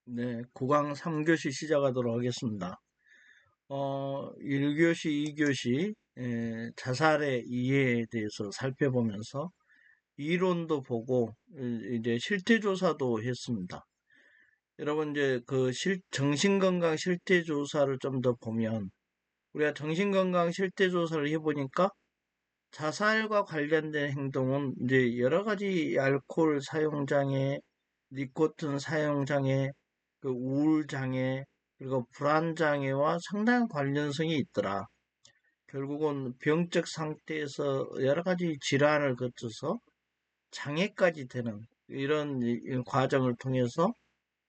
네, 국왕 3교시 시작하도록 하겠습니다. 1교시, 2교시 자살의 이해에 대해서 살펴보면서 이론도 보고 이제 실태조사도 했습니다. 여러분 이제 그 정신건강 실태조사를 좀 더 보면 우리가 정신건강 실태조사를 해보니까 자살과 관련된 행동은 이제 여러 가지 알코올 사용장애, 니코틴 사용장애, 그 우울장애, 그리고 불안장애와 상당한 관련성이 있더라. 결국은 병적 상태에서 여러 가지 질환을 거쳐서 장애까지 되는 이런 과정을 통해서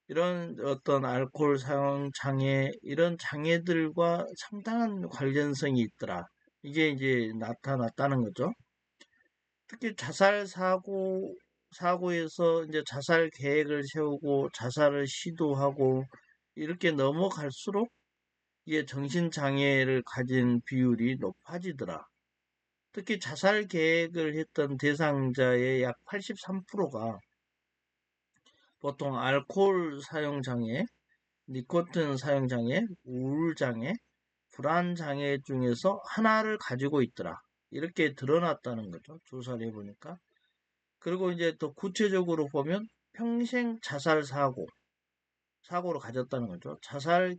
이런 어떤 알코올 사용 장애, 이런 장애들과 상당한 관련성이 있더라. 이게 이제 나타났다는 거죠. 특히 사고에서 이제 자살 계획을 세우고 자살을 시도하고 이렇게 넘어갈수록 이게 정신장애를 가진 비율이 높아지더라. 특히 자살 계획을 했던 대상자의 약 83%가 보통 알코올 사용장애, 니코틴 사용장애, 우울장애, 불안장애 중에서 하나를 가지고 있더라. 이렇게 드러났다는 거죠. 조사를 해보니까. 그리고 이제 또 구체적으로 보면 평생 자살 사고를 가졌다는 거죠. 자살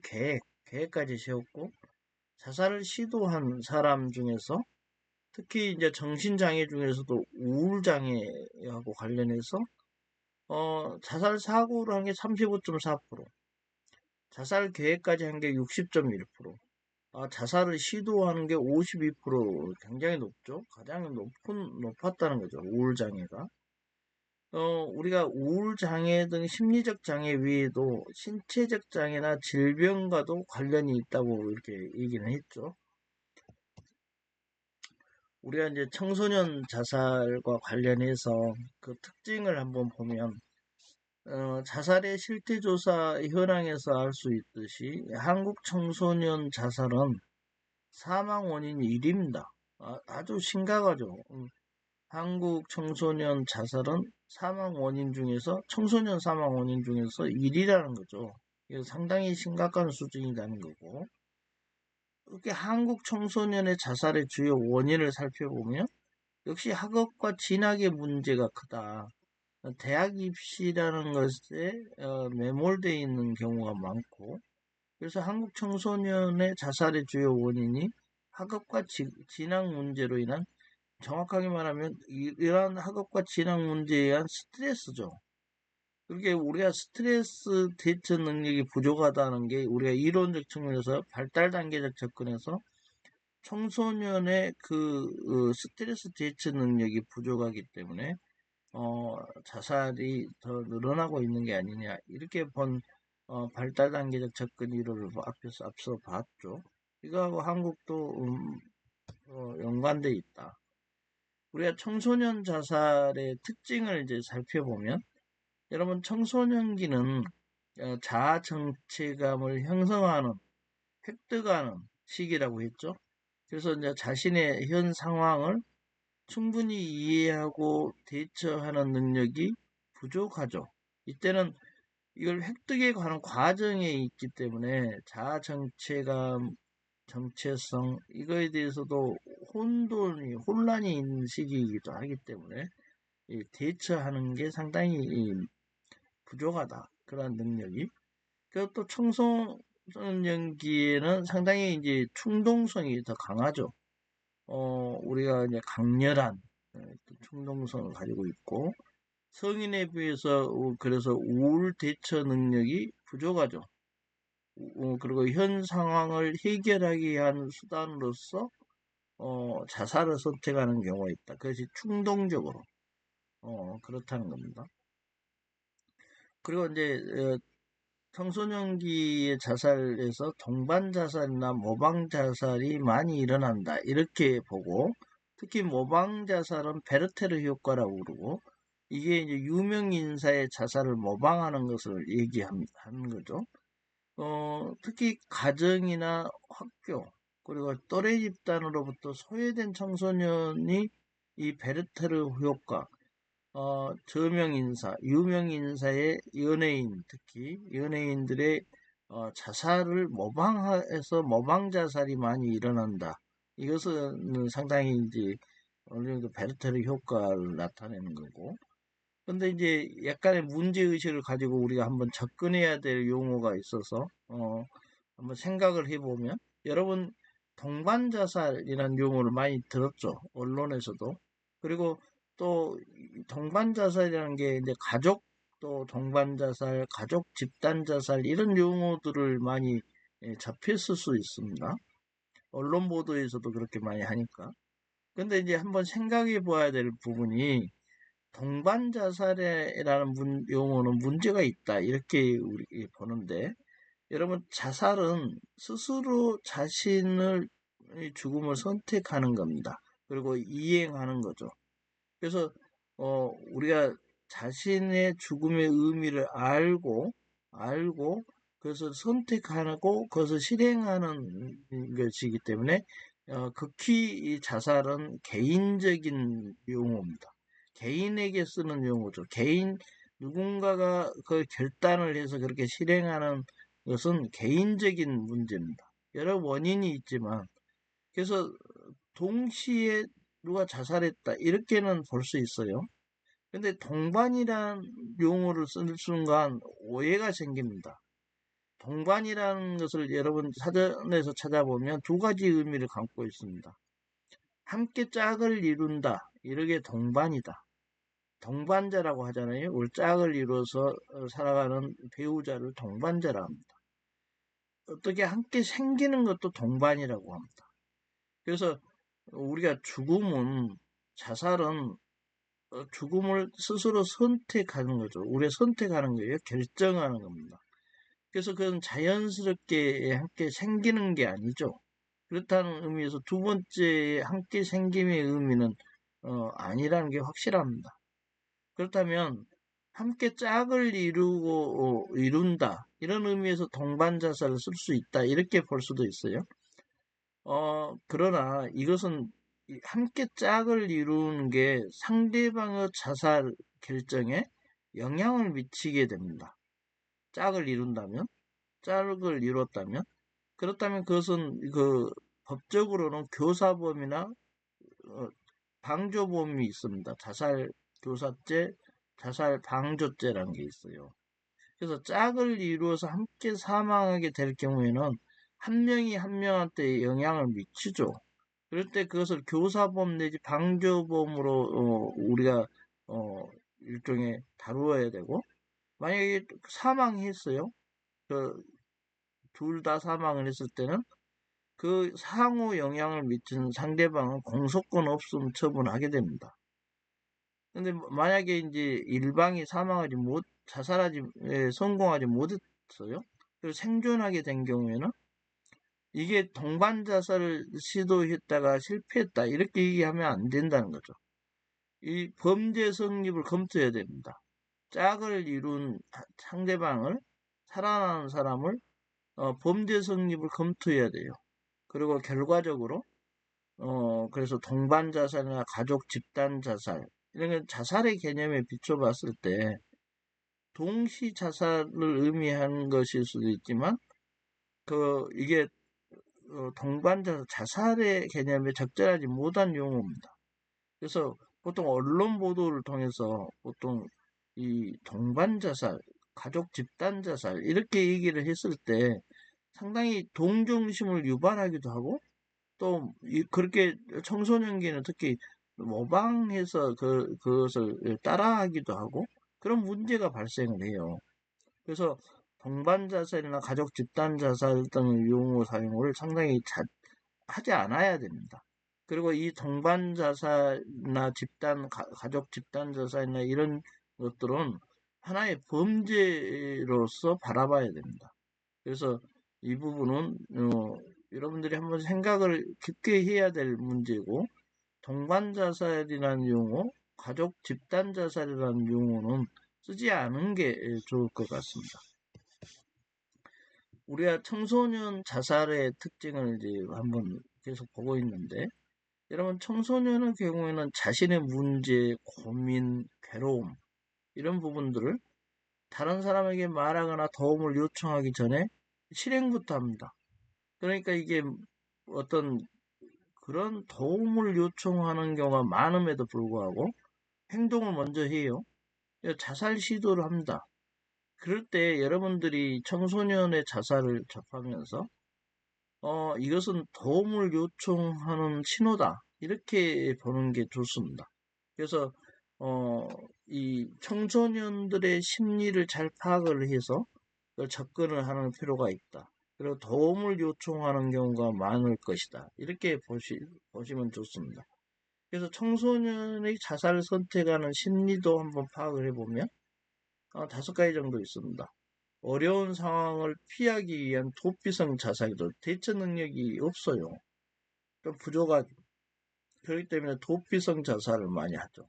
계획까지 세웠고, 자살을 시도한 사람 중에서 특히 이제 정신장애 중에서도 우울장애하고 관련해서, 자살 사고를 한 게 35.4%, 자살 계획까지 한 게 60.1%, 자살을 시도하는 게 52%, 굉장히 높죠. 가장 높았다는 거죠. 우울장애가. 우리가 우울장애 등 심리적 장애 외에도 신체적 장애나 질병과도 관련이 있다고 이렇게 얘기는 했죠. 우리가 이제 청소년 자살과 관련해서 그 특징을 한번 보면, 자살의 실태조사 현황에서 알 수 있듯이 한국 청소년 자살은 사망 원인이 1위입니다. 아주 심각하죠. 한국 청소년 자살은 청소년 사망 원인 중에서 1위라는 거죠. 이거 상당히 심각한 수준이라는 거고. 이렇게 한국 청소년의 자살의 주요 원인을 살펴보면 역시 학업과 진학의 문제가 크다. 대학 입시라는 것에 매몰되어 있는 경우가 많고, 그래서 한국 청소년의 자살의 주요 원인이 학업과 진학 문제로 인한, 정확하게 말하면 이러한 학업과 진학 문제에 의한 스트레스죠. 그렇게 우리가 스트레스 대처 능력이 부족하다는 게 우리가 이론적 측면에서 발달 단계적 접근에서 청소년의 스트레스 대처 능력이 부족하기 때문에 자살이 더 늘어나고 있는 게 아니냐, 이렇게 본 발달 단계적 접근 이론을 앞서 봤죠. 이거하고 한국도 연관돼 있다. 우리가 청소년 자살의 특징을 이제 살펴보면, 여러분 청소년기는 자아 정체감을 형성하는, 획득하는 시기라고 했죠. 그래서 이제 자신의 현 상황을 충분히 이해하고 대처하는 능력이 부족하죠. 이때는 이걸 획득해 가는 과정에 있기 때문에 자아 정체감, 정체성, 이거에 대해서도 혼란이 있는 시기이기도 하기 때문에 대처하는 게 상당히 부족하다. 그런 능력이. 그리고 또 청소년기에는 상당히 이제 충동성이 더 강하죠. 우리가 이제 강렬한 충동성을 가지고 있고, 성인에 비해서 그래서 우울 대처 능력이 부족하죠. 그리고 현 상황을 해결하기 위한 수단으로서 자살을 선택하는 경우가 있다. 그것이 충동적으로 그렇다는 겁니다. 그리고 이제 청소년기의 자살에서 동반 자살이나 모방 자살이 많이 일어난다, 이렇게 보고, 특히 모방 자살은 베르테르 효과라고 그러고, 이게 이제 유명 인사의 자살을 모방하는 것을 얘기하는 거죠. 특히 가정이나 학교, 그리고 또래 집단으로부터 소외된 청소년이 이 베르테르 효과, 저명 인사, 유명 인사의 연예인, 특히 연예인들의 자살을 모방해서 모방 자살이 많이 일어난다. 이것은 상당히 이제 어느 정도 베르테르 효과를 나타내는 거고. 근데 이제 약간의 문제의식을 가지고 우리가 한번 접근해야 될 용어가 있어서, 한번 생각을 해보면, 여러분, 동반자살이라는 용어를 많이 들었죠. 언론에서도. 그리고 또, 동반자살이라는 게 이제 가족, 또 동반자살, 가족 집단자살, 이런 용어들을 많이 접했을 수 있습니다. 언론 보도에서도 그렇게 많이 하니까. 근데 이제 한번 생각해 봐야 될 부분이, 동반자살이라는 용어는 문제가 있다. 이렇게 우리 보는데, 여러분, 자살은 스스로 자신의 죽음을 선택하는 겁니다. 그리고 이행하는 거죠. 그래서, 우리가 자신의 죽음의 의미를 알고, 그것을 선택하고, 그것을 실행하는 것이기 때문에, 극히 이 자살은 개인적인 용어입니다. 개인에게 쓰는 용어죠. 누군가가 그 결단을 해서 그렇게 실행하는 것은 개인적인 문제입니다. 여러 원인이 있지만, 그래서 동시에 누가 자살했다, 이렇게는 볼 수 있어요. 근데 동반이란 용어를 쓰는 순간 오해가 생깁니다. 동반이라는 것을 여러분 사전에서 찾아보면 두 가지 의미를 갖고 있습니다. 함께 짝을 이룬다, 이렇게 동반이다. 동반자라고 하잖아요. 우리 짝을 이루어서 살아가는 배우자를 동반자라 합니다. 어떻게 함께 생기는 것도 동반이라고 합니다. 그래서 우리가 자살은 죽음을 스스로 선택하는 거죠. 우리가 선택하는 거예요. 결정하는 겁니다. 그래서 그건 자연스럽게 함께 생기는 게 아니죠. 그렇다는 의미에서 두 번째 함께 생김의 의미는 아니라는 게 확실합니다. 그렇다면 함께 짝을 이룬다, 이런 의미에서 동반자살을 쓸 수 있다, 이렇게 볼 수도 있어요. 그러나 이것은 함께 짝을 이루는 게 상대방의 자살 결정에 영향을 미치게 됩니다. 짝을 이룬다면, 짝을 이뤘다면, 그렇다면 그것은 법적으로는 교사범이나 방조범이 있습니다. 자살 교사죄, 자살 방조죄라는 게 있어요. 그래서 짝을 이루어서 함께 사망하게 될 경우에는 한 명이 한 명한테 영향을 미치죠. 그럴 때 그것을 교사범 내지 방조범으로 우리가 일종의 다루어야 되고, 만약에 사망했어요. 둘 다 사망을 했을 때는 그 상호 영향을 미치는 상대방은 공소권 없음 처분하게 됩니다. 근데 만약에 이제 일방이 성공하지 못했어요. 그리고 생존하게 된 경우에는 이게 동반 자살을 시도했다가 실패했다, 이렇게 얘기하면 안 된다는 거죠. 이 범죄 성립을 검토해야 됩니다. 짝을 이룬 상대방을, 살아나는 사람을 범죄 성립을 검토해야 돼요. 그리고 결과적으로 그래서 동반 자살이나 가족 집단 자살, 이런 건 자살의 개념에 비춰봤을 때 동시 자살을 의미하는 것일 수도 있지만, 이게 동반자 자살의 개념에 적절하지 못한 용어입니다. 그래서 보통 언론 보도를 통해서 보통 이 동반자살, 가족 집단자살, 이렇게 얘기를 했을 때 상당히 동정심을 유발하기도 하고, 또 그렇게 청소년기는 특히 모방해서 그것을 따라하기도 하고, 그런 문제가 발생을 해요. 그래서 동반자살이나 가족 집단자살 등 용어 사용을 상당히 하지 않아야 됩니다. 그리고 이 동반자살이나 가족 집단자살이나 이런 것들은 하나의 범죄로서 바라봐야 됩니다. 그래서 이 부분은 여러분들이 한번 생각을 깊게 해야 될 문제고, 동반자살이라는 용어, 가족 집단자살이라는 용어는 쓰지 않은 게 좋을 것 같습니다. 우리가 청소년 자살의 특징을 이제 한번 계속 보고 있는데, 여러분, 청소년의 경우에는 자신의 문제, 고민, 괴로움, 이런 부분들을 다른 사람에게 말하거나 도움을 요청하기 전에 실행부터 합니다. 그러니까 이게 어떤 그런 도움을 요청하는 경우가 많음에도 불구하고 행동을 먼저 해요. 자살 시도를 합니다. 그럴 때 여러분들이 청소년의 자살을 접하면서 이것은 도움을 요청하는 신호다. 이렇게 보는 게 좋습니다. 그래서 어, 이 청소년들의 심리를 잘 파악을 해서 접근을 하는 필요가 있다. 그리고 도움을 요청하는 경우가 많을 것이다. 이렇게 보시면 좋습니다. 그래서 청소년의 자살을 선택하는 심리도 한번 파악을 해보면 5가지 정도 있습니다. 어려운 상황을 피하기 위한 도피성 자살도 대처 능력이 없어요. 좀 부족하죠. 그렇기 때문에 도피성 자살을 많이 하죠.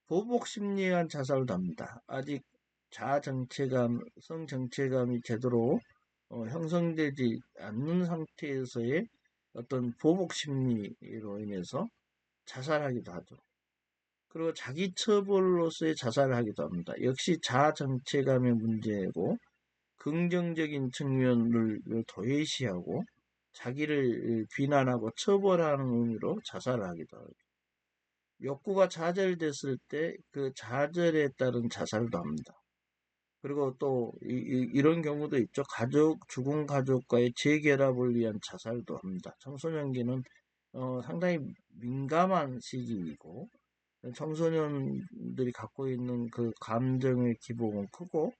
보복 심리에 의한 자살도 합니다. 아직 자정체감, 성정체감이 제대로 형성되지 않는 상태에서의 어떤 보복 심리로 인해서 자살하기도 하죠. 그리고 자기 처벌로서의 자살을 하기도 합니다. 역시 자정체감의 문제고 긍정적인 측면을 도외시하고 자기를 비난하고 처벌하는 의미로 자살을 하기도 하죠. 욕구가 좌절됐을 때 그 좌절에 따른 자살도 합니다. 그리고 또 이런 경우도 있죠. 죽은 가족과의 재결합을 위한 자살도 합니다. 청소년기는 상당히 민감한 시기이고 청소년들이 갖고 있는 그 감정의 기복은 크고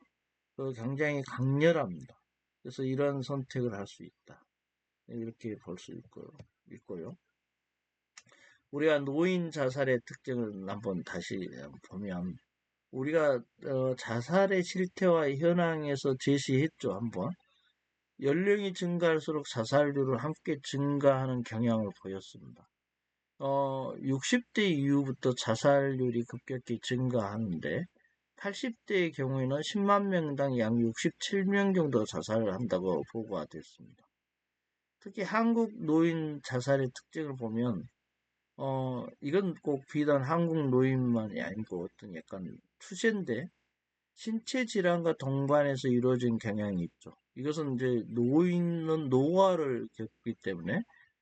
굉장히 강렬합니다. 그래서 이런 선택을 할 수 있다. 이렇게 볼 수 있고요. 우리가 노인 자살의 특징을 한번 다시 보면 우리가 자살의 실태와 현황에서 제시했죠. 한번 연령이 증가할수록 자살률을 함께 증가하는 경향을 보였습니다. 60대 이후부터 자살률이 급격히 증가하는데 80대의 경우에는 10만 명당 약 67명 정도 자살을 한다고 보고가 됐습니다. 특히 한국 노인 자살의 특징을 보면 이건 꼭 비단 한국 노인만이 아니고 어떤 약간 추세인데 신체 질환과 동반해서 이루어진 경향이 있죠. 이것은 이제 노인은 노화를 겪기 때문에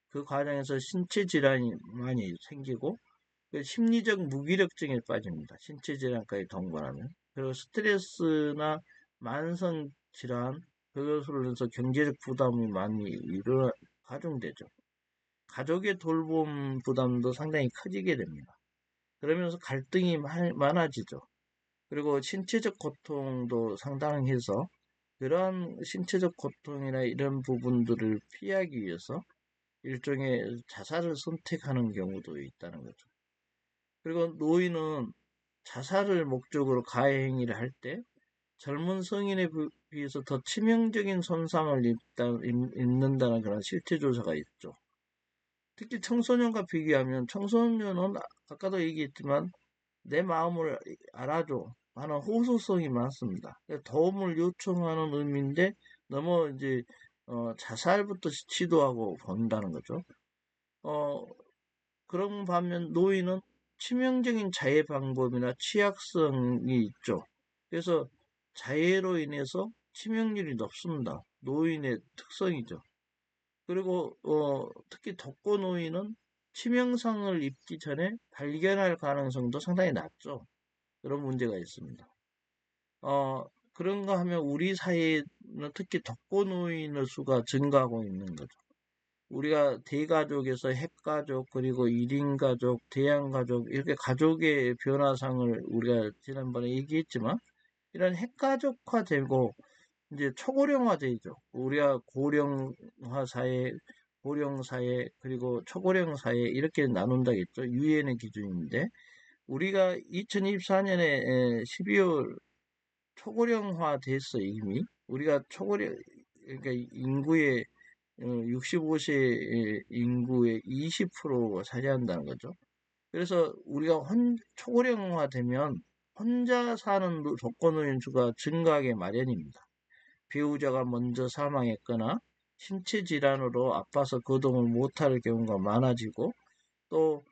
그 과정에서 신체 질환이 많이 생기고 심리적 무기력증에 빠집니다. 신체 질환까지 동반하면. 그리고 스트레스나 만성 질환, 그것으로 인해서 경제적 부담이 많이 가중되죠. 가족의 돌봄 부담도 상당히 커지게 됩니다. 그러면서 갈등이 많아지죠. 그리고 신체적 고통도 상당해서 그러한 신체적 고통이나 이런 부분들을 피하기 위해서 일종의 자살을 선택하는 경우도 있다는 거죠. 그리고 노인은 자살을 목적으로 가해 행위를 할 때 젊은 성인에 비해서 더 치명적인 손상을 입는다는 그런 실태 조사가 있죠. 특히 청소년과 비교하면 청소년은 아까도 얘기했지만 내 마음을 알아줘 하는 호소성이 많습니다. 도움을 요청하는 의미인데 너무 이제 자살부터 시도하고 본다는 거죠. 그런 반면 노인은 치명적인 자해 방법이나 취약성이 있죠. 그래서 자해로 인해서 치명률이 높습니다. 노인의 특성이죠. 그리고 특히 독거노인은 치명상을 입기 전에 발견할 가능성도 상당히 낮죠. 그런 문제가 있습니다. 그런가 하면 우리 사회는 특히 독거노인의 수가 증가하고 있는 거죠. 우리가 대가족에서 핵가족, 그리고 1인 가족, 대양가족, 이렇게 가족의 변화상을 우리가 지난번에 얘기했지만, 이런 핵가족화되고, 이제 초고령화되죠. 우리가 고령화 사회, 고령 사회, 그리고 초고령 사회, 이렇게 나눈다 했죠. 유엔의 기준인데, 우리가 2024년에 12월 초고령화 됐어, 이미. 우리가 그러니까 인구의 65세 인구의 20% 차지한다는 거죠. 그래서 우리가 초고령화 되면 혼자 사는 독거노인 수가 증가하게 마련입니다. 배우자가 먼저 사망했거나 신체 질환으로 아파서 거동을 못할 경우가 많아지고 또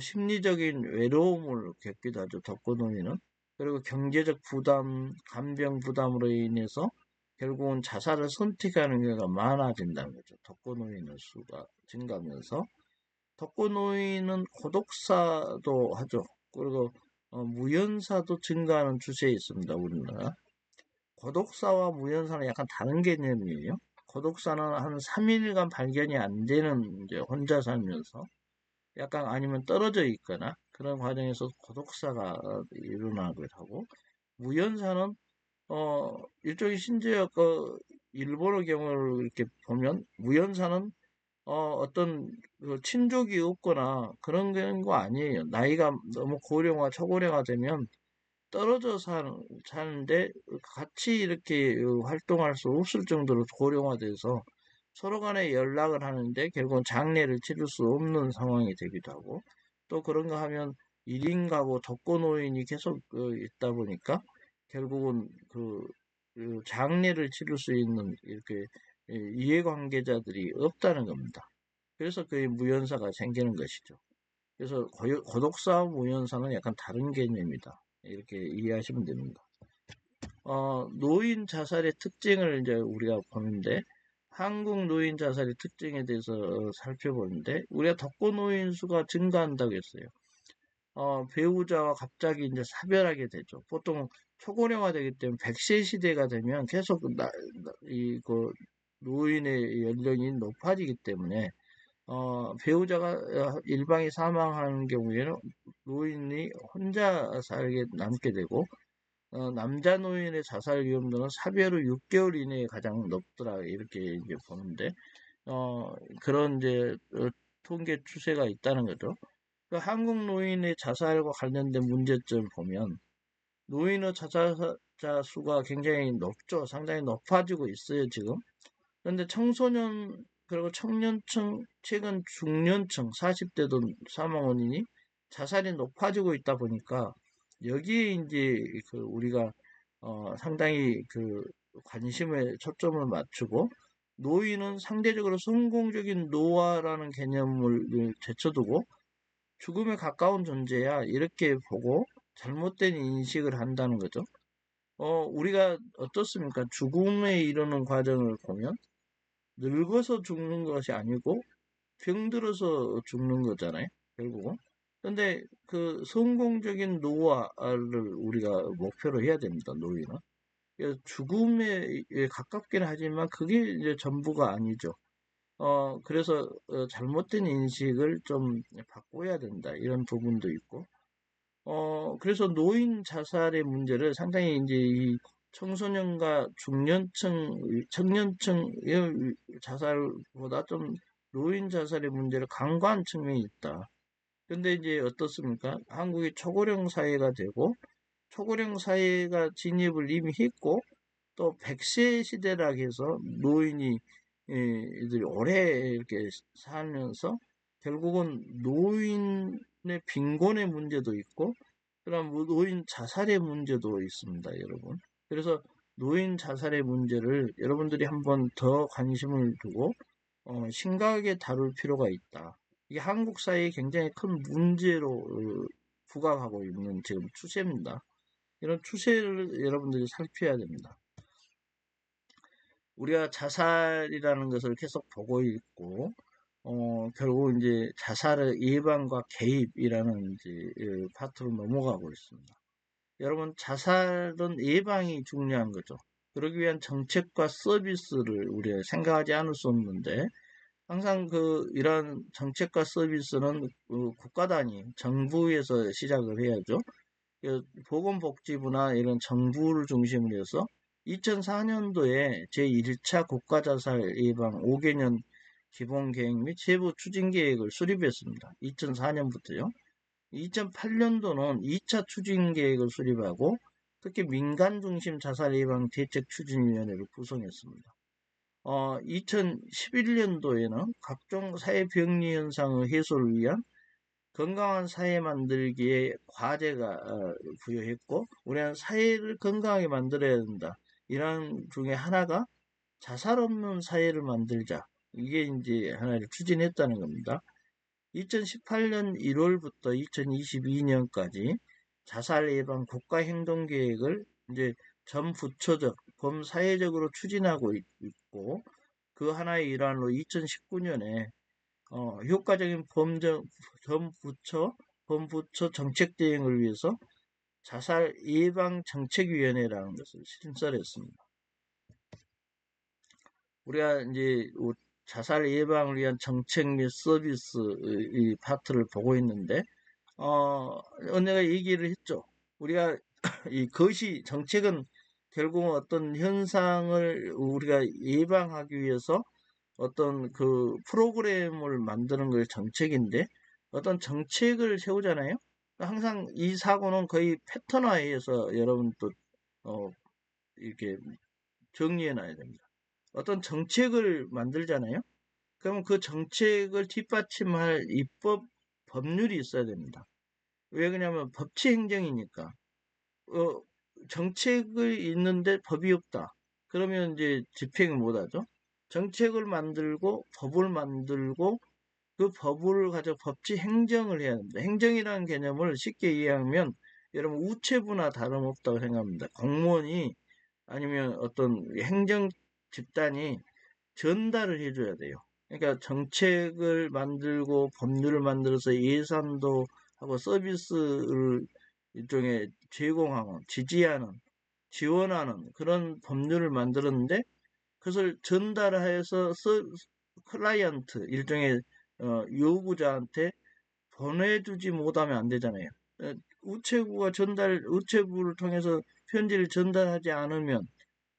심리적인 외로움을 겪기도 하죠. 독거노인은. 그리고 경제적 부담, 간병 부담으로 인해서 결국은 자살을 선택하는 경우가 많아진다는 거죠. 독거노인의 수가 증가하면서. 독거노인은 고독사도 하죠. 그리고 무연사도 증가하는 추세에 있습니다. 우리나라. 고독사와 무연사는 약간 다른 개념이에요. 고독사는 한 3일간 발견이 안 되는 이제 혼자 살면서 약간 아니면 떨어져 있거나 그런 과정에서 고독사가 일어나기도 하고 무연사는 일종의 심지어 그 일본의 경우를 이렇게 보면 무연사는 어떤 그 친족이 없거나 그런 거 아니에요. 나이가 너무 고령화, 초고령화 되면 떨어져 사는데 같이 이렇게 활동할 수 없을 정도로 고령화돼서 서로 간에 연락을 하는데 결국은 장례를 치를 수 없는 상황이 되기도 하고 또 그런가 하면 1인 가구 독거노인이 계속 있다 보니까 결국은 그 장례를 치를 수 있는 이렇게 이해관계자들이 없다는 겁니다. 그래서 그 무연사가 생기는 것이죠. 그래서 고독사와 무연사는 약간 다른 개념이다. 이렇게 이해하시면 됩니다. 노인 자살의 특징을 이제 우리가 보는데, 한국 노인 자살의 특징에 대해서 살펴보는데, 우리가 독거노인 수가 증가한다고 했어요. 배우자와 갑자기 이제 사별하게 되죠. 보통 초고령화 되기 때문에 100세 시대가 되면 계속 그 노인의 연령이 높아지기 때문에 배우자가 일방이 사망하는 경우에는 노인이 혼자 살게 남게 되고, 남자 노인의 자살 위험도는 사별 후 6개월 이내에 가장 높더라, 이렇게 이제 보는데, 그런 이제, 통계 추세가 있다는 거죠. 그 한국 노인의 자살과 관련된 문제점을 보면, 노인의 자살자 수가 굉장히 높죠. 상당히 높아지고 있어요, 지금. 그런데 청소년 그리고 청년층 최근 중년층 40대도 사망 원인이 자살이 높아지고 있다 보니까 여기에 이제 그 우리가 상당히 그 관심에 초점을 맞추고 노인은 상대적으로 성공적인 노화라는 개념을 제쳐두고 죽음에 가까운 존재야 이렇게 보고 잘못된 인식을 한다는 거죠. 우리가 어떻습니까? 죽음에 이르는 과정을 보면 늙어서 죽는 것이 아니고 병들어서 죽는 거잖아요. 결국은. 근데 그 성공적인 노화를 우리가 목표로 해야 됩니다. 노인은. 그래서 죽음에 가깝긴 하지만 그게 이제 전부가 아니죠. 그래서 잘못된 인식을 좀 바꿔야 된다. 이런 부분도 있고. 그래서 노인 자살의 문제를 상당히 이제 이 청소년과 중년층, 청년층의 자살보다 좀 노인 자살의 문제를 간과한 측면이 있다. 근데 이제 어떻습니까? 한국이 초고령 사회가 되고, 초고령 사회가 진입을 이미 했고, 또 100세 시대라 해서 노인이, 이들이 오래 이렇게 살면서 결국은 노인의 빈곤의 문제도 있고, 그다음 노인 자살의 문제도 있습니다, 여러분. 그래서 노인 자살의 문제를 여러분들이 한번 더 관심을 두고 심각하게 다룰 필요가 있다. 이게 한국 사회에 굉장히 큰 문제로 부각하고 있는 지금 추세입니다. 이런 추세를 여러분들이 살펴야 됩니다. 우리가 자살이라는 것을 계속 보고 있고, 결국 이제 자살의 예방과 개입이라는 이제 파트로 넘어가고 있습니다. 여러분, 자살은 예방이 중요한 거죠. 그러기 위한 정책과 서비스를 우리가 생각하지 않을 수 없는데, 항상 이런 정책과 서비스는 국가 단위, 정부에서 시작을 해야죠. 보건복지부나 이런 정부를 중심으로 해서 2004년도에 제1차 국가자살 예방 5개년 기본계획 및 세부 추진계획을 수립했습니다. 2004년부터요. 2008년도는 2차 추진계획을 수립하고 특히 민간중심 자살 예방 대책추진위원회를 구성했습니다. 2011년도에는 각종 사회병리 현상의 해소를 위한 건강한 사회 만들기에 과제가 부여했고 우리는 사회를 건강하게 만들어야 된다. 이런 중에 하나가 자살 없는 사회를 만들자. 이게 이제 하나를 추진했다는 겁니다. 2018년 1월부터 2022년까지 자살 예방 국가행동계획을 이제 전 부처적, 범사회적으로 추진하고 있고, 그 하나의 일환으로 2019년에 효과적인 범부처 정책 대응을 위해서 자살 예방 정책위원회라는 것을 신설했습니다. 우리가 이제 자살 예방을 위한 정책 및 서비스 이 파트를 보고 있는데, 내가 얘기를 했죠. 우리가 이 것이 정책은 결국 어떤 현상을 우리가 예방하기 위해서 어떤 그 프로그램을 만드는 게 정책인데, 어떤 정책을 세우잖아요. 항상 이 사고는 거의 패턴화에 서 여러분 또 이렇게 정리해 놔야 됩니다. 어떤 정책을 만들잖아요. 그러면 그 정책을 뒷받침할 입법 법률이 있어야 됩니다. 왜 그러냐면 법치 행정이니까. 어, 정책을 있는데 법이 없다. 그러면 이제 집행을 못 하죠. 정책을 만들고 법을 만들고 그 법을 가지고 법치 행정을 해야 합니다. 행정이라는 개념을 쉽게 이해하면 여러분 우체부나 다름없다고 생각합니다. 공무원이 아니면 어떤 행정 집단이 전달을 해줘야 돼요. 그러니까 정책을 만들고 법률을 만들어서 예산도 하고 서비스를 일종의 제공하고 지지하는, 지원하는 그런 법률을 만들었는데 그것을 전달해서 클라이언트, 일종의 요구자한테 보내주지 못하면 안 되잖아요. 우체부를 통해서 편지를 전달하지 않으면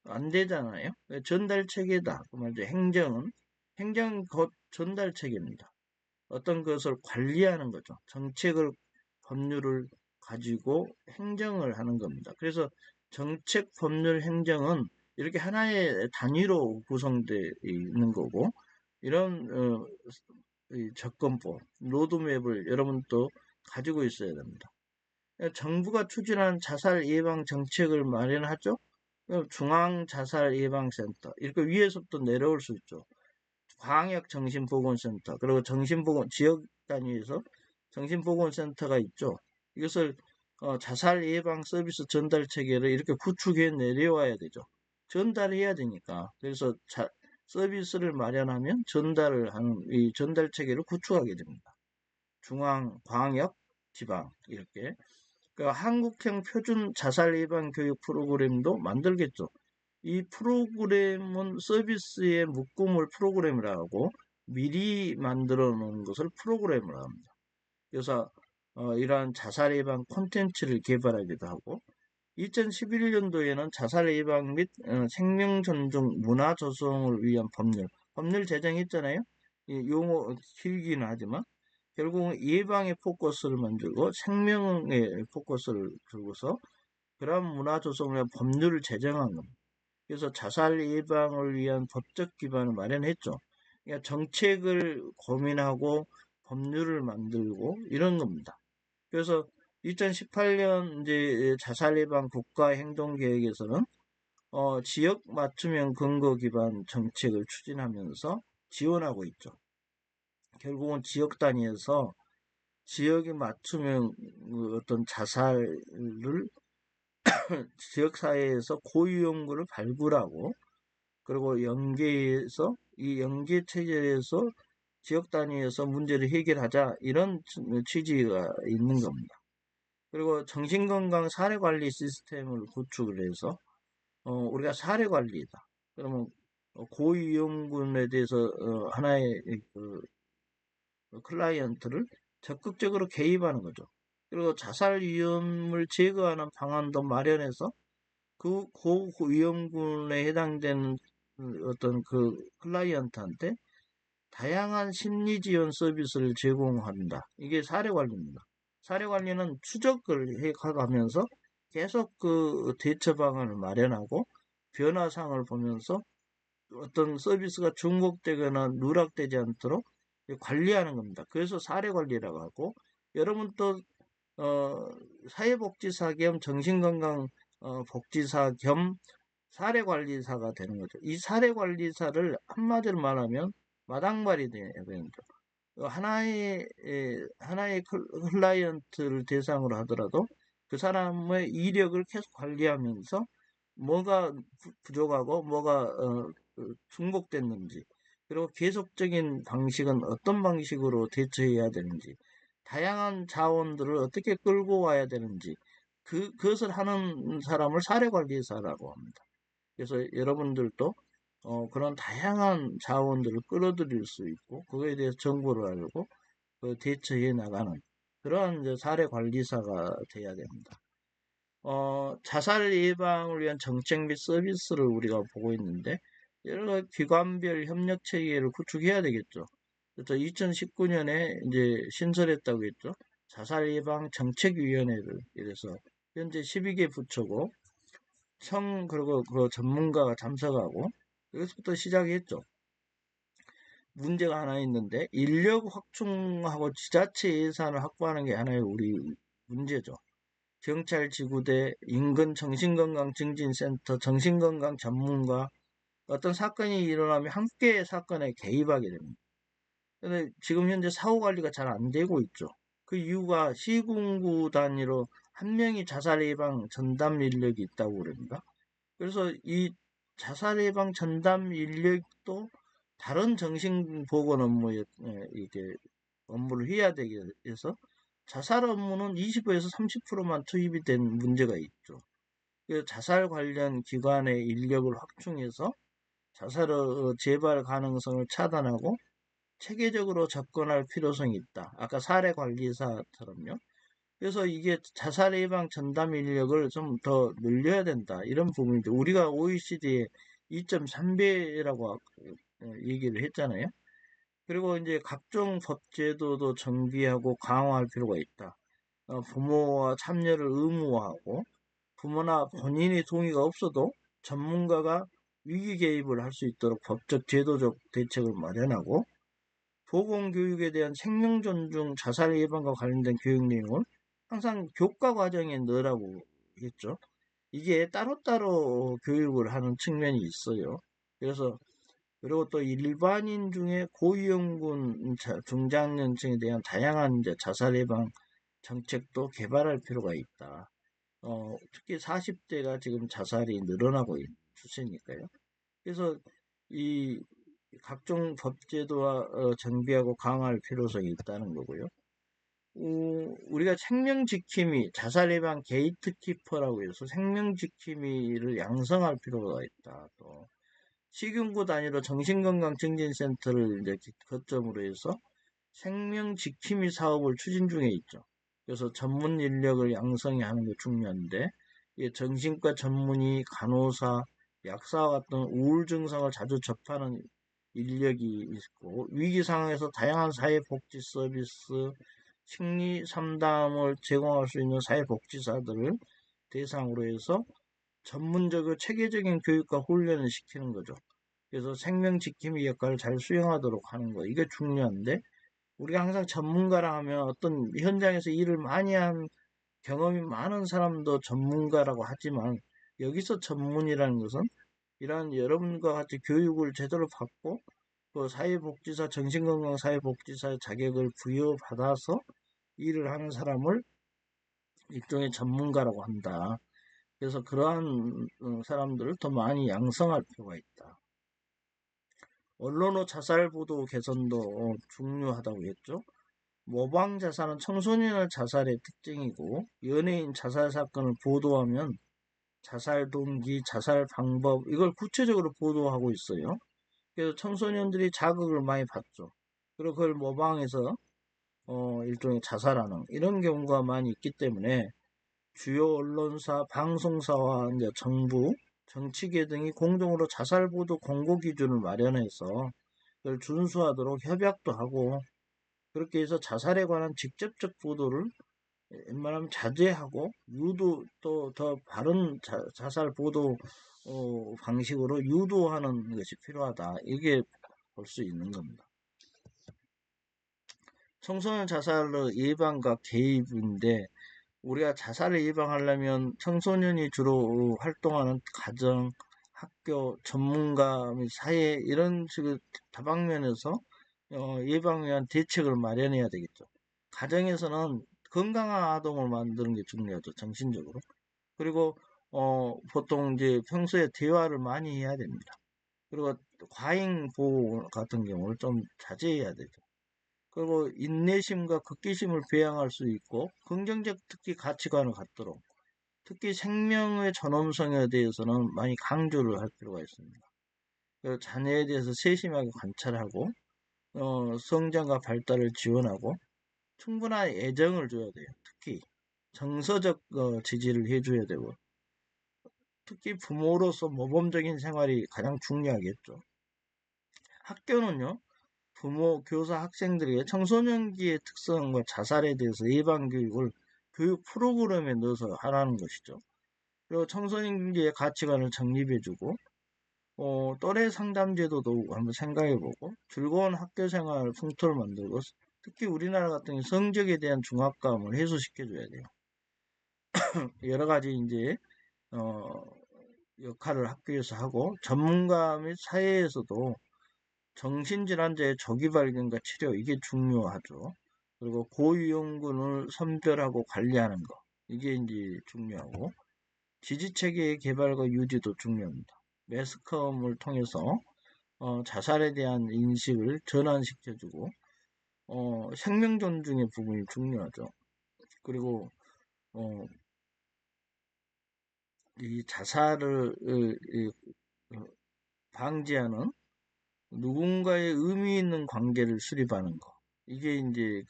안 되잖아요. 전달 체계다. 그 말이죠. 행정은 곧 전달 체계입니다. 어떤 것을 관리하는 거죠. 정책을, 법률을 가지고 행정을 하는 겁니다. 그래서 정책, 법률, 행정은 이렇게 하나의 단위로 구성되어 있는 거고, 이런 접근법, 로드맵을 여러분도 가지고 있어야 됩니다. 정부가 추진한 자살 예방 정책을 마련하죠. 중앙자살예방센터 이렇게 위에서부터 내려올 수 있죠. 광역정신보건센터 그리고 지역 단위에서 정신보건센터가 있죠. 이것을 자살 예방 서비스 전달 체계를 이렇게 구축해 내려와야 되죠. 전달해야 되니까. 그래서 서비스를 마련하면 전달을 하는 이 전달 체계를 구축하게 됩니다. 중앙, 광역, 지방 이렇게. 그러니까 한국형 표준 자살 예방 교육 프로그램도 만들겠죠. 이 프로그램은 서비스의 묶음을 프로그램이라고 하고 미리 만들어 놓은 것을 프로그램이라고 합니다. 그래서 이러한 자살 예방 콘텐츠를 개발하기도 하고 2011년도에는 자살 예방 및 생명 존중 문화 조성을 위한 법률 제정했잖아요. 이 용어 길기는 하지만 결국은 예방의 포커스를 만들고 생명의 포커스를 두고서 그런 문화 조성을 위한 법률을 제정한 겁니다. 그래서 자살 예방을 위한 법적 기반을 마련했죠. 그러니까 정책을 고민하고 법률을 만들고 이런 겁니다. 그래서 2018년 이제 자살 예방 국가 행동 계획에서는 지역 맞춤형 근거 기반 정책을 추진하면서 지원하고 있죠. 결국은 지역 단위에서 지역에 맞춤형 어떤 자살을 지역사회에서 고위험군을 발굴하고 그리고 연계해서 이 연계 체제에서 지역 단위에서 문제를 해결하자 이런 취지가 있는 겁니다. 그리고 정신건강 사례관리 시스템을 구축을 해서 우리가 사례관리다. 그러면 고위험군에 대해서 하나의 그 클라이언트를 적극적으로 개입하는 거죠. 그리고 자살 위험을 제거하는 방안도 마련해서 그 고위험군에 해당되는 어떤 그 클라이언트한테 다양한 심리 지원 서비스를 제공한다. 이게 사례 관리입니다. 사례 관리는 추적을 해가면서 계속 그 대처 방안을 마련하고 변화상을 보면서 어떤 서비스가 중복되거나 누락되지 않도록 관리하는 겁니다. 그래서 사례 관리라고 하고 여러분 또 사회복지사 겸 정신건강 복지사 겸 사례관리사가 되는 거죠. 이 사례관리사를 한마디로 말하면 마당발이 돼야 되는 거죠. 하나의 클라이언트를 대상으로 하더라도 그 사람의 이력을 계속 관리하면서 뭐가 부족하고 뭐가 중복됐는지, 그리고 계속적인 방식은 어떤 방식으로 대처해야 되는지, 다양한 자원들을 어떻게 끌고 와야 되는지, 그것을 하는 사람을 사례관리사라고 합니다. 그래서 여러분들도 그런 다양한 자원들을 끌어들일 수 있고, 그거에 대해서 정보를 알고 대처해 나가는 그러한 이제 사례관리사가 돼야 됩니다. 자살 예방을 위한 정책 및 서비스를 우리가 보고 있는데, 여러 기관별 협력 체계를 구축해야 되겠죠. 그래서 2019년에 이제 신설했다고 했죠. 자살 예방 정책위원회를. 이래서 현재 12개 부처고 그리고 그 전문가가 참석하고, 여기서부터 시작했죠. 문제가 하나 있는데, 인력 확충하고 지자체 예산을 확보하는 게 하나의 우리 문제죠. 경찰 지구대, 인근 정신건강증진센터, 정신건강 전문가, 어떤 사건이 일어나면 함께 사건에 개입하게 됩니다. 근데 지금 현재 사후 관리가 잘 안 되고 있죠. 그 이유가 시군구 단위로 한 명이 자살 예방 전담 인력이 있다고 그럽니다. 그래서 이 자살 예방 전담 인력도 다른 정신보건 업무에 이게 업무를 해야 되기 위해서 자살 업무는 25에서 30%만 투입이 된 문제가 있죠. 자살 관련 기관의 인력을 확충해서 자살의 재발 가능성을 차단하고 체계적으로 접근할 필요성이 있다. 아까 사례관리사처럼요. 그래서 이게 자살 예방 전담 인력을 좀 더 늘려야 된다. 이런 부분인데, 우리가 OECD에 2.3배라고 얘기를 했잖아요. 그리고 이제 각종 법제도도 정비하고 강화할 필요가 있다. 부모와 참여를 의무화하고, 부모나 본인의 동의가 없어도 전문가가 위기 개입을 할 수 있도록 법적 제도적 대책을 마련하고, 보건교육에 대한 생명 존중, 자살 예방과 관련된 교육 내용을 항상 교과 과정에 넣으라고 했죠. 이게 따로따로 교육을 하는 측면이 있어요. 그래서 그리고 또 일반인 중에 고위험군 중장년층에 대한 다양한 이제 자살 예방 정책도 개발할 필요가 있다. 특히 40대가 지금 자살이 늘어나고 있는 추세니까요. 그래서 이 각종 법제도와 정비하고 강화할 필요성이 있다는 거고요. 우리가 생명지킴이, 자살 예방 게이트키퍼라고 해서 생명지킴이를 양성할 필요가 있다. 또 식용구 단위로 정신건강증진센터를 이제 거점으로 해서 생명지킴이 사업을 추진 중에 있죠. 그래서 전문 인력을 양성하는 게 중요한데, 정신과 전문의, 간호사, 약사와 같은 우울 증상을 자주 접하는 인력이 있고, 위기 상황에서 다양한 사회복지 서비스, 심리 상담을 제공할 수 있는 사회복지사들을 대상으로 해서 전문적으로 체계적인 교육과 훈련을 시키는 거죠. 그래서 생명지킴이 역할을 잘 수행하도록 하는 거, 이게 중요한데, 우리가 항상 전문가라 하면 어떤 현장에서 일을 많이 한 경험이 많은 사람도 전문가라고 하지만, 여기서 전문이라는 것은 이러한 여러분과 같이 교육을 제대로 받고 그 사회복지사, 정신건강 사회복지사 자격을 부여받아서 일을 하는 사람을 일종의 전문가라고 한다. 그래서 그러한 사람들을 더 많이 양성할 필요가 있다. 언론의 자살 보도 개선도 중요하다고 했죠. 모방 자살은 청소년의 자살의 특징이고, 연예인 자살 사건을 보도하면 자살 동기, 자살 방법, 이걸 구체적으로 보도하고 있어요. 그래서 청소년들이 자극을 많이 받죠. 그리고 그걸 모방해서 일종의 자살하는 이런 경우가 많이 있기 때문에, 주요 언론사, 방송사와 이제 정부, 정치계 등이 공동으로 자살 보도 공고 기준을 마련해서 그걸 준수하도록 협약도 하고, 그렇게 해서 자살에 관한 직접적 보도를 웬만하면 자제하고, 유도, 또 더 바른 자살 보도 방식으로 유도하는 것이 필요하다. 이게 볼 수 있는 겁니다. 청소년 자살의 예방과 개입인데, 우리가 자살을 예방하려면 청소년이 주로 활동하는 가정, 학교, 전문가 및 사회, 이런 식의 다방면에서 예방을 위한 대책을 마련해야 되겠죠. 가정에서는 건강한 아동을 만드는 게 중요하죠. 정신적으로. 그리고 보통 이제 평소에 대화를 많이 해야 됩니다. 그리고 과잉 보호 같은 경우를 좀 자제해야 되죠. 그리고 인내심과 극기심을 배양할 수 있고 긍정적 특히 가치관을 갖도록 특히 생명의 존엄성에 대해서는 많이 강조를 할 필요가 있습니다. 그리고 자녀에 대해서 세심하게 관찰하고 성장과 발달을 지원하고 충분한 애정을 줘야 돼요. 특히 정서적 지지를 해줘야 되고 특히 부모로서 모범적인 생활이 가장 중요하겠죠. 학교는요, 부모, 교사, 학생들에게 청소년기의 특성과 자살에 대해서 예방교육을 교육 프로그램에 넣어서 하라는 것이죠. 그리고 청소년기의 가치관을 정립해주고, 또래 상담 제도도 한번 생각해보고, 즐거운 학교 생활 풍토를 만들고, 특히 우리나라 같은 경우 성적에 대한 중압감을 해소시켜줘야 돼요. 여러 가지 이제, 어, 역할을 학교에서 하고, 전문가 및 사회에서도 정신질환자의 조기 발견과 치료, 이게 중요하죠. 그리고 고위험군을 선별하고 관리하는 거, 이게 이제 중요하고, 지지체계의 개발과 유지도 중요합니다. 매스컴을 통해서 자살에 대한 인식을 전환시켜주고, 생명 존중의 부분이 중요하죠. 그리고 어, 이 자살을 방지하는 누군가의 의미 있는 관계를 수립하는 거. 이게 이제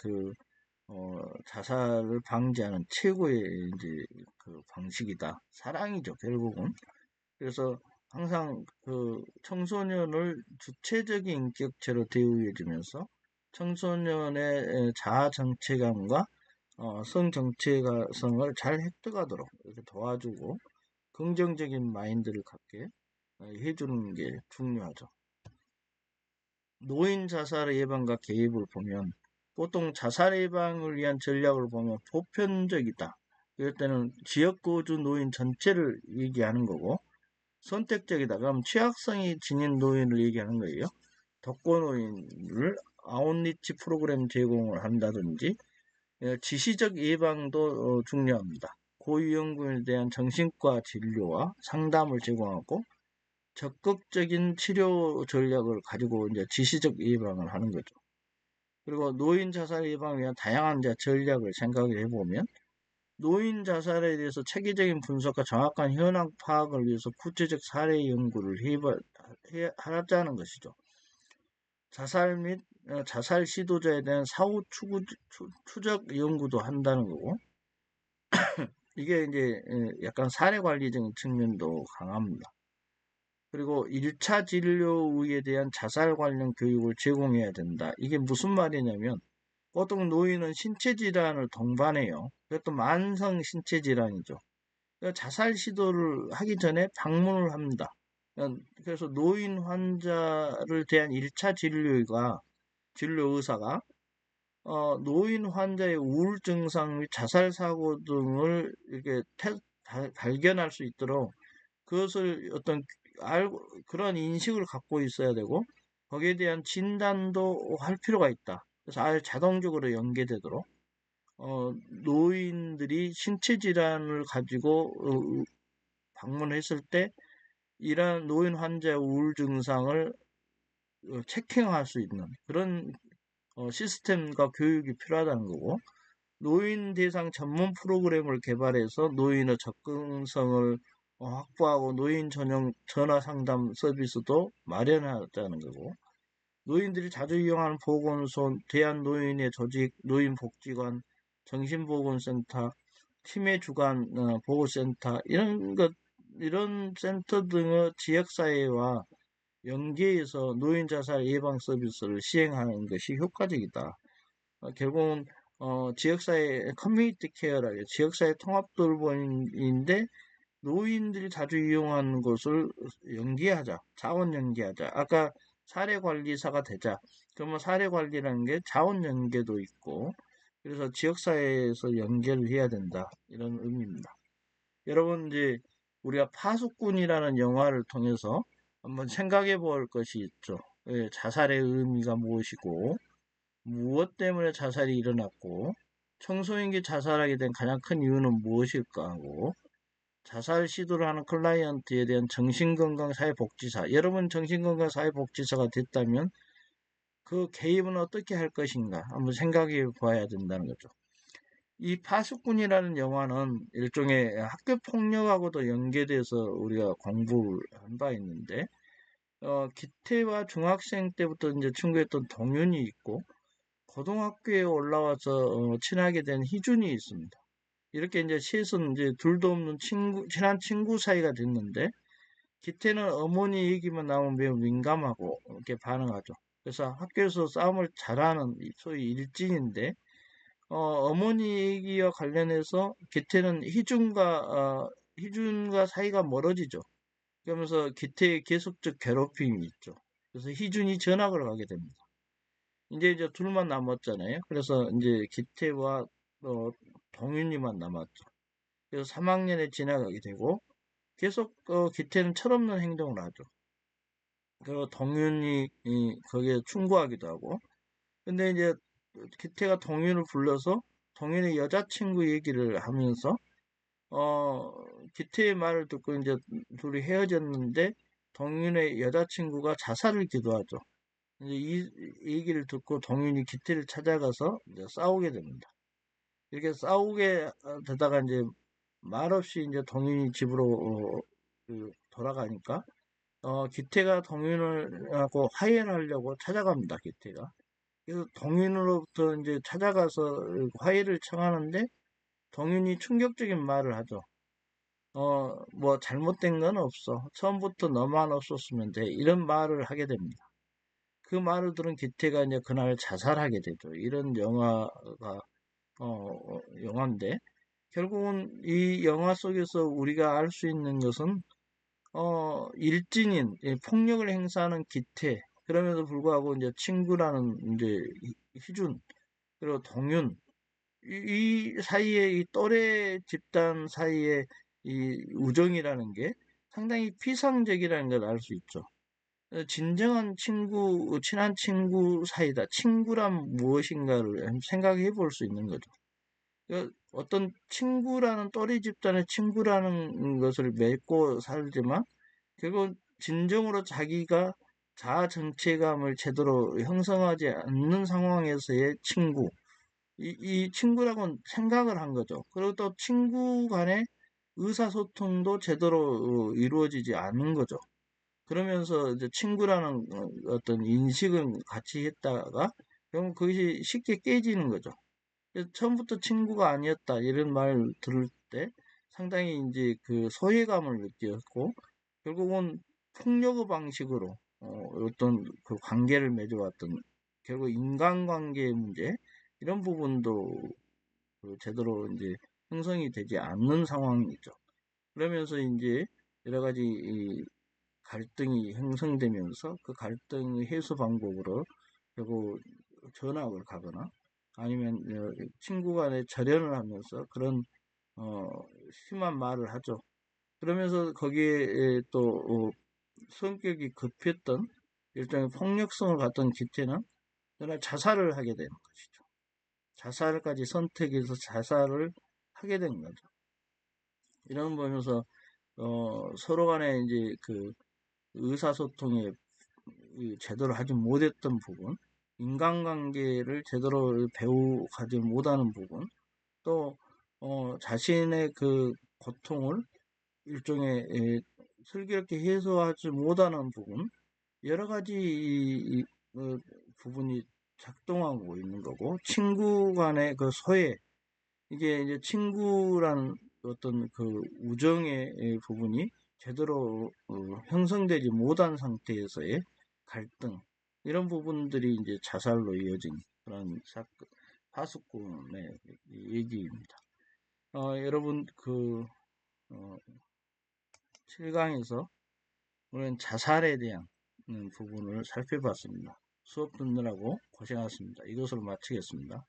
자살을 방지하는 최고의 이제 그 방식이다. 사랑이죠, 결국은. 그래서 항상 그 청소년을 주체적인 인격체로 대우해주면서 청소년의 자아 정체감과 성 정체성을 잘 획득하도록 이렇게 도와주고 긍정적인 마인드를 갖게 해주는 게 중요하죠. 노인 자살 예방과 개입을 보면 보통 자살 예방을 위한 전략을 보면 보편적이다. 이럴 때는 지역 거주 노인 전체를 얘기하는 거고 선택적이다. 그럼 취약성이 지닌 노인을 얘기하는 거예요. 독거노인을 아웃리치 프로그램 제공을 한다든지 지시적 예방도 중요합니다. 고위험군에 대한 정신과 진료와 상담을 제공하고 적극적인 치료 전략을 가지고 이제 지시적 예방을 하는 거죠. 그리고 노인 자살 예방을 위한 다양한 이제 전략을 생각을 해보면 노인 자살에 대해서 체계적인 분석과 정확한 현황 파악을 위해서 구체적 사례 연구를 하자는 것이죠. 자살 및 자살 시도자에 대한 사후 추적 연구도 한다는 거고 이게 이제 약간 사례 관리적인 측면도 강합니다. 그리고 1차 진료에 대한 자살 관련 교육을 제공해야 된다. 이게 무슨 말이냐면 보통 노인은 신체 질환을 동반해요. 그것도 만성 신체 질환이죠. 자살 시도를 하기 전에 방문을 합니다. 그래서 노인 환자를 대한 1차 진료 의사가 노인 환자의 우울 증상 및 자살 사고 등을 이렇게 발견할 수 있도록 그것을 그런 인식을 갖고 있어야 되고 거기에 대한 진단도 할 필요가 있다. 그래서 아예 자동적으로 연계되도록 노인들이 신체 질환을 가지고 방문했을 때 이러한 노인 환자의 우울 증상을 체킹할 수 있는 그런 시스템과 교육이 필요하다는 거고 노인 대상 전문 프로그램을 개발해서 노인의 접근성을 확보하고 노인 전용 전화 상담 서비스도 마련하자는 거고 노인들이 자주 이용하는 보건소, 대한노인의 조직, 노인복지관, 정신보건센터, 치매주간 보호센터 이런 센터 등의 지역사회와 연계해서 노인 자살 예방 서비스를 시행하는 것이 효과적이다. 결국은 지역사회 커뮤니티 케어라 지역사회 통합 돌봄인데 노인들이 자주 이용하는 것을 연계하자, 자원 연계하자. 아까 사례관리사가 되자. 그러면 사례관리라는 게 자원 연계도 있고, 그래서 지역사회에서 연계를 해야 된다. 이런 의미입니다. 여러분, 이제 우리가 파수꾼이라는 영화를 통해서 한번 생각해 볼 것이 있죠. 자살의 의미가 무엇이고, 무엇 때문에 자살이 일어났고, 청소년기 자살하게 된 가장 큰 이유는 무엇일까 하고, 자살 시도를 하는 클라이언트에 대한 정신건강사회복지사, 여러분 정신건강사회복지사가 됐다면 그 개입은 어떻게 할 것인가 한번 생각해 봐야 된다는 거죠. 이 파수꾼이라는 영화는 일종의 학교 폭력하고도 연계돼서 우리가 공부를 한 바 있는데, 기태와 중학생 때부터 이제 친구였던 동윤이 있고, 고등학교에 올라와서 친하게 된 희준이 있습니다. 이렇게 이제 셋은 이제 둘도 없는 친한 친구 사이가 됐는데, 기태는 어머니 얘기만 나오면 매우 민감하고 이렇게 반응하죠. 그래서 학교에서 싸움을 잘하는 소위 일진인데, 어머니 얘기와 관련해서 기태는 희준과 사이가 멀어지죠. 그러면서 기태의 계속적 괴롭힘이 있죠. 그래서 희준이 전학을 가게 됩니다. 이제 둘만 남았잖아요. 그래서 이제 기태와 동윤이만 남았죠. 그래서 3학년에 지나가게 되고 계속 기태는 철없는 행동을 하죠. 그리고 동윤이 거기에 충고하기도 하고. 근데 이제 기태가 동윤을 불러서 동윤의 여자친구 얘기를 하면서 기태의 말을 듣고 이제 둘이 헤어졌는데 동윤의 여자친구가 자살을 기도하죠. 이제 이 얘기를 듣고 동윤이 기태를 찾아가서 이제 싸우게 됩니다. 이렇게 싸우게 되다가 이제 말없이 이제 동윤이 집으로 돌아가니까 기태가 동윤을 하고 화해를 하려고 찾아갑니다. 기태가. 그래서 동윤으로부터 이제 찾아가서 화해를 청하는데 동윤이 충격적인 말을 하죠. 뭐 잘못된 건 없어. 처음부터 너만 없었으면 돼. 이런 말을 하게 됩니다. 그 말을 들은 기태가 이제 그날 자살하게 되죠. 이런 영화인데 결국은 이 영화 속에서 우리가 알 수 있는 것은 일진인 폭력을 행사하는 기태 그럼에도 불구하고 이제 친구라는 이제 희준 그리고 동윤 이 사이에 이 또래 집단 사이에 이 우정이라는 게 상당히 피상적이라는 걸 알 수 있죠. 진정한 친구, 친한 친구 사이다. 친구란 무엇인가를 생각해 볼 수 있는 거죠. 어떤 친구라는 또래 집단의 친구라는 것을 맺고 살지만 결국 진정으로 자기가 자아 정체감을 제대로 형성하지 않는 상황에서의 친구, 이 친구라고는 생각을 한 거죠. 그리고 또 친구 간의 의사소통도 제대로 이루어지지 않은 거죠. 그러면서 이제 친구라는 어떤 인식은 같이 했다가 결국 그것이 쉽게 깨지는 거죠. 처음부터 친구가 아니었다 이런 말 들을 때 상당히 이제 그 소외감을 느꼈고 결국은 폭력의 방식으로 어떤 그 관계를 맺어왔던 결국 인간관계의 문제 이런 부분도 그 제대로 이제 형성이 되지 않는 상황이죠. 그러면서 이제 여러 가지 갈등이 형성되면서 그 갈등의 해소 방법으로 결국 전학을 가거나 아니면 친구 간에 절연을 하면서 그런 어, 심한 말을 하죠. 그러면서 거기에 또 성격이 급했던 일종의 폭력성을 갖던 기태는 그날 자살을 하게 되는 것이죠. 자살까지 선택해서 자살을 하게 된 거죠. 이런 거 보면서 서로 간에 이제 그 의사소통에 제대로 하지 못했던 부분, 인간관계를 제대로 배우가지 못하는 부분, 또 자신의 그 고통을 일종의 슬기롭게 해소하지 못하는 부분, 여러 가지 부분이 작동하고 있는 거고, 친구 간의 그 소외, 이게 이제 친구란 어떤 그 우정의 부분이 제대로 형성되지 못한 상태에서의 갈등, 이런 부분들이 이제 자살로 이어진 그런 사건, 파수꾼의 얘기입니다. 여러분, 7강에서 우리는 자살에 대한 부분을 살펴봤습니다. 수업 듣느라고 고생하셨습니다. 이것으로 마치겠습니다.